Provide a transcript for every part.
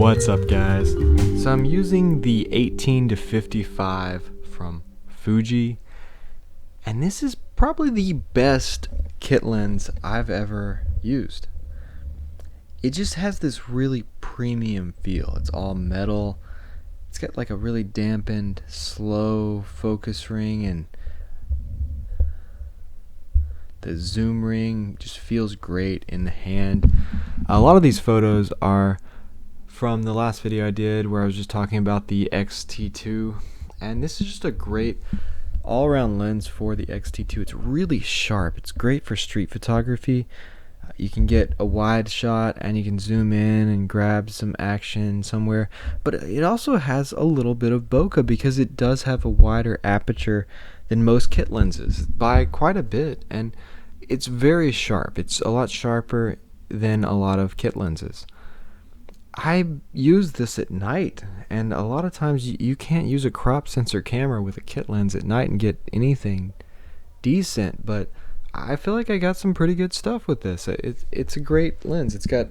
What's up, guys? So I'm using the 18 to 55 from Fuji, and this is probably the best kit lens I've ever used. It just has this really premium feel. It's all metal. It's got like a really dampened, slow focus ring, and the zoom ring just feels great in the hand. A lot of these photos are from the last video I did where I was just talking about the XT2, and this is just a great all-around lens for the XT2. It's really sharp. It's great for street photography. You can get a wide shot and you can zoom in and grab some action somewhere, but it also has a little bit of bokeh because it does have a wider aperture than most kit lenses by quite a bit, and it's very sharp. It's a lot sharper than a lot of kit lenses. I use this at night, and a lot of times you can't use a crop sensor camera with a kit lens at night and get anything decent, but I feel like I got some pretty good stuff with this. It's a great lens. It's got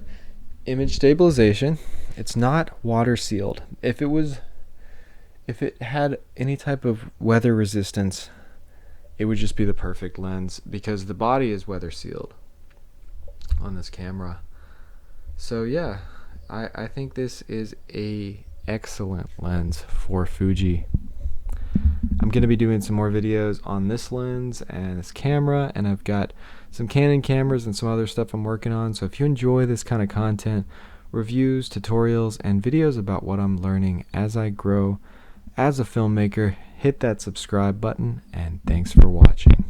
image stabilization. It's not water sealed. If it had any type of weather resistance, it would just be the perfect lens because the body is weather sealed on this camera. So yeah, I think this is a excellent lens for Fuji. I'm going to be doing some more videos on this lens and this camera, and I've got some Canon cameras and some other stuff I'm working on. So if you enjoy this kind of content, reviews, tutorials, and videos about what I'm learning as I grow as a filmmaker, hit that subscribe button, and thanks for watching.